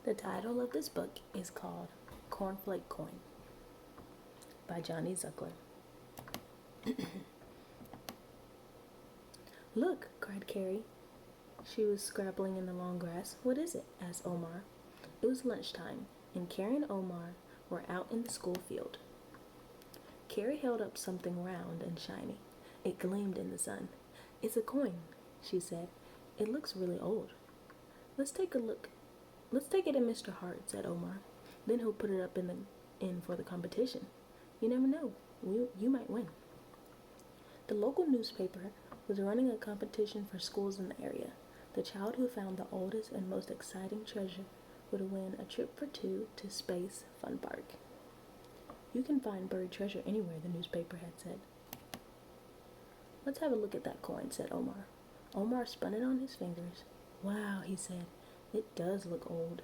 The title of this book is called Cornflake Coin by Jonny Zucker. Look, cried Carrie. She was scrabbling in the long grass. What is it? Asked Omar. It was lunchtime, and Carrie and Omar were out in the school field. Carrie held up something round and shiny. It gleamed in the sun. It's a coin, she said. It looks really old. Let's take a look. Let's take it to Mr. Hart, said Omar. Then he'll put it up in for the competition. You never know. You might win. The local newspaper was running a competition for schools in the area. The child who found the oldest and most exciting treasure would win a trip for two to Space Fun Park. You can find buried treasure anywhere, the newspaper had said. Let's have a look at that coin, said Omar. Omar spun it on his fingers. Wow, he said. It does look old.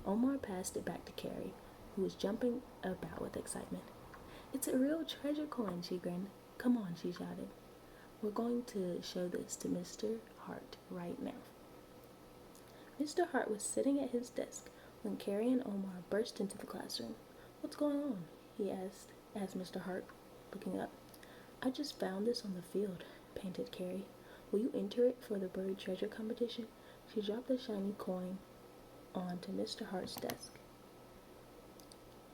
Omar passed it back to Carrie, who was jumping about with excitement. It's a real treasure coin, she grinned. Come on, she shouted. We're going to show this to Mr. Hart right now. Mr. Hart was sitting at his desk when Carrie and Omar burst into the classroom. What's going on? He asked, as Mr. Hart, looking up. I just found this on the field, panted Carrie. Will you enter it for the buried treasure competition? She dropped the shiny coin onto Mr. Hart's desk.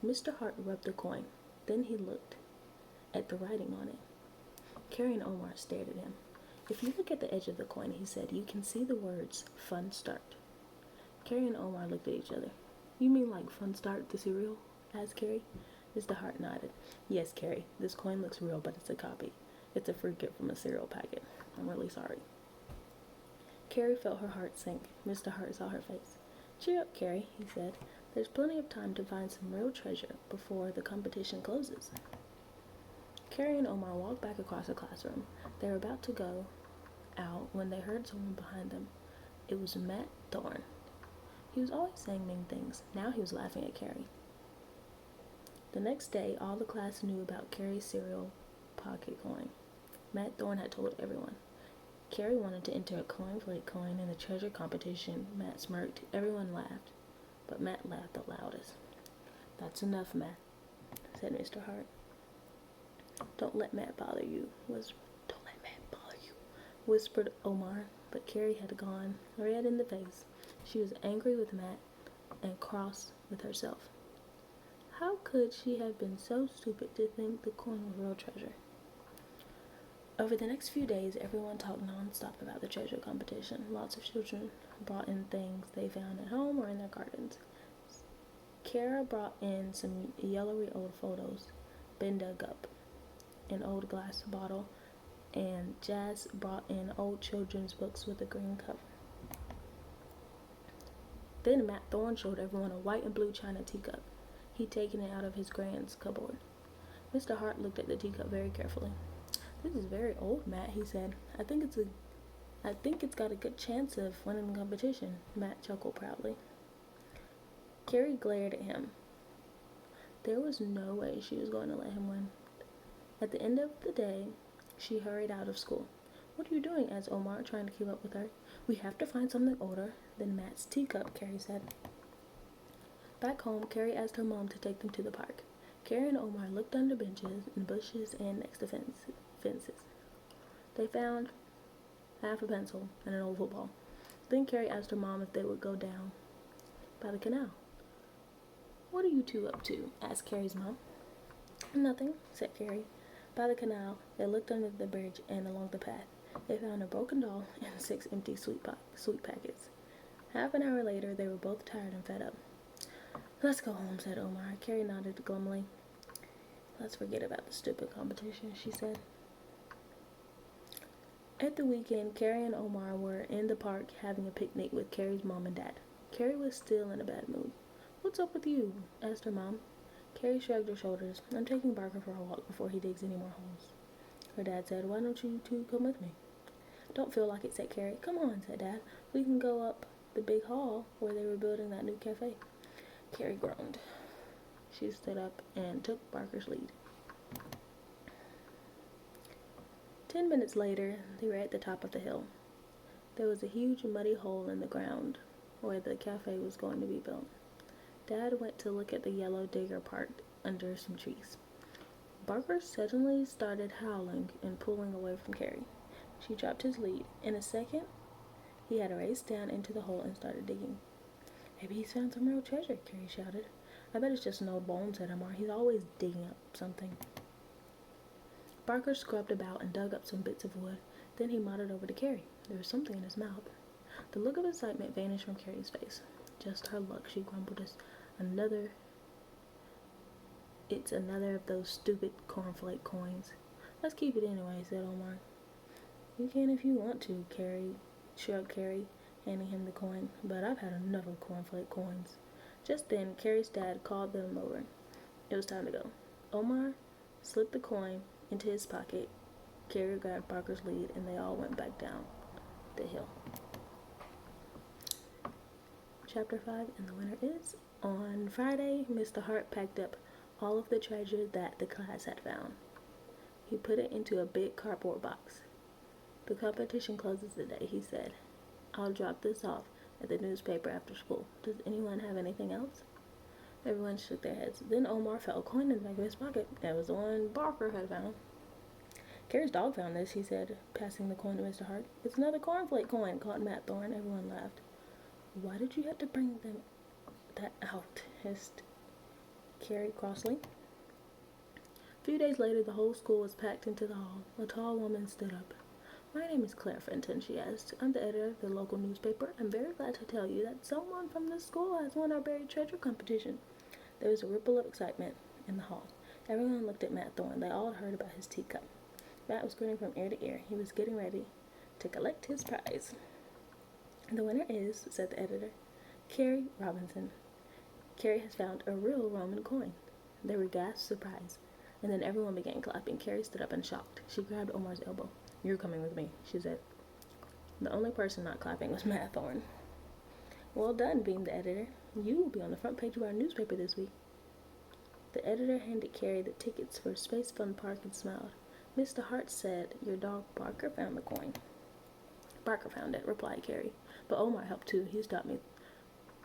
Mr. Hart rubbed the coin. Then he looked at the writing on it. Carrie and Omar stared at him. If you look at the edge of the coin, he said, you can see the words, Fun Start. Carrie and Omar looked at each other. You mean like Fun Start, the cereal? Asked Carrie. Mr. Hart nodded. Yes, Carrie, this coin looks real, but it's a copy. It's a free gift from a cereal packet. I'm really sorry. Carrie felt her heart sink. Mr. Hart saw her face. Cheer up, Carrie, he said. There's plenty of time to find some real treasure before the competition closes. Carrie and Omar walked back across the classroom. They were about to go out when they heard someone behind them. It was Matt Thorne. He was always saying mean things. Now he was laughing at Carrie. The next day, all the class knew about Carrie's cereal pocket coin. Matt Thorne had told everyone. Carrie wanted to enter a Cornflake coin in the treasure competition. Matt smirked. Everyone laughed, but Matt laughed the loudest. That's enough, Matt, said Mr. Hart. Don't let Matt bother you, whispered Omar, but Carrie had gone red in the face. She was angry with Matt and cross with herself. How could she have been so stupid to think the coin was real treasure? Over the next few days, everyone talked non-stop about the treasure competition. Lots of children brought in things they found at home or in their gardens. Kara brought in some yellowy old photos Ben dug up, an old glass bottle, and Jazz brought in old children's books with a green cover. Then Matt Thorne showed everyone a white and blue china teacup. He'd taken it out of his grand's cupboard. Mr. Hart looked at the teacup very carefully. This is very old, Matt, he said. I think it's got a good chance of winning the competition, Matt chuckled proudly. Carrie glared at him. There was no way she was going to let him win. At the end of the day, she hurried out of school. What are you doing? Asked Omar, trying to keep up with her. We have to find something older than Matt's teacup, Carrie said. Back home, Carrie asked her mom to take them to the park. Carrie and Omar looked under benches and bushes and next to fences. They found half a pencil and an old football. Then Carrie asked her mom if they would go down by the canal. What are you two up to? Asked Carrie's mom. Nothing, said Carrie. By the canal, they looked under the bridge and along the path. They found a broken doll and 6 empty sweet packets. Half an hour later, they were both tired and fed up. Let's go home, said Omar. Carrie nodded glumly. Let's forget about the stupid competition, she said. At the weekend, Carrie and Omar were in the park having a picnic with Carrie's mom and dad. Carrie was still in a bad mood. What's up with you? Asked her mom. Carrie shrugged her shoulders. I'm taking Barker for a walk before he digs any more holes. Her dad said, why don't you two come with me? Don't feel like it, said Carrie. Come on, said Dad. We can go up the big hall where they were building that new cafe. Carrie groaned. She stood up and took Barker's lead. 10 minutes later, they were at the top of the hill. There was a huge muddy hole in the ground where the cafe was going to be built. Dad went to look at the yellow digger parked under some trees. Barker suddenly started howling and pulling away from Carrie. She dropped his lead. In a second, he had raced down into the hole and started digging. Maybe he's found some real treasure, Carrie shouted. I bet it's just an old bone, said Omar. He's always digging up something. Barker scrubbed about and dug up some bits of wood. Then he nodded over to Carrie. There was something in his mouth. The look of excitement vanished from Carrie's face. Just her luck, she grumbled. It's another of those stupid cornflake coins. Let's keep it anyway, said Omar. You can if you want to, shrugged Carrie, handing him the coin, but I've had enough of cornflake coins. Just then, Carrie's dad called them over. It was time to go. Omar slipped the coin into his pocket. Carrie grabbed Barker's lead, and they all went back down the hill. Chapter 5, and the winner is... On Friday, Mr. Hart packed up all of the treasure that the class had found. He put it into a big cardboard box. The competition closes today, he said. I'll drop this off at the newspaper after school. Does anyone have anything else? Everyone shook their heads. Then Omar felt a coin in the back of his pocket. That was the one Barker had found. Carrie's dog found this, he said, passing the coin to Mr. Hart. It's another cornflake coin, called Matt Thorne. Everyone laughed. Why did you have to bring that out? Hissed Carrie crossly. A few days later, the whole school was packed into the hall. A tall woman stood up. My name is Claire Fenton, she asked. I'm the editor of the local newspaper. I'm very glad to tell you that someone from this school has won our buried treasure competition. There was a ripple of excitement in the hall. Everyone looked at Matt Thorne. They all heard about his teacup. Matt was grinning from ear to ear. He was getting ready to collect his prize. The winner is, said the editor, Carrie Robinson. Carrie has found a real Roman coin. There were gasps of surprise, and then everyone began clapping. Carrie stood up and shocked. She grabbed Omar's elbow. You're coming with me, she said. The only person not clapping was Matt Thorne. Well done, beamed the editor. You will be on the front page of our newspaper this week. The editor handed Carrie the tickets for Space Fun Park and smiled. Mr. Hart said your dog Barker found the coin. Barker found it, replied Carrie. But Omar helped too. He stopped me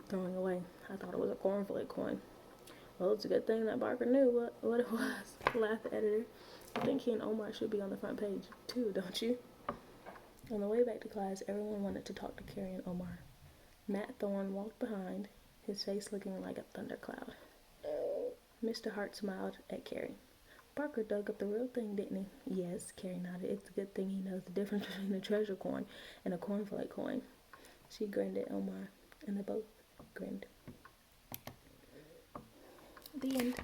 throwing away. I thought it was a cornflake coin. Well, it's a good thing that Barker knew what it was, laughed the editor. I think he and Omar should be on the front page too, don't you? On the way back to class, everyone wanted to talk to Carrie and Omar. Matt Thorne walked behind, his face looking like a thundercloud. Mr. Hart smiled at Carrie. Barker dug up the real thing, didn't he? Yes, Carrie nodded. It's a good thing he knows the difference between a treasure coin and a cornflake coin. She grinned at Omar, and they both grinned. The end.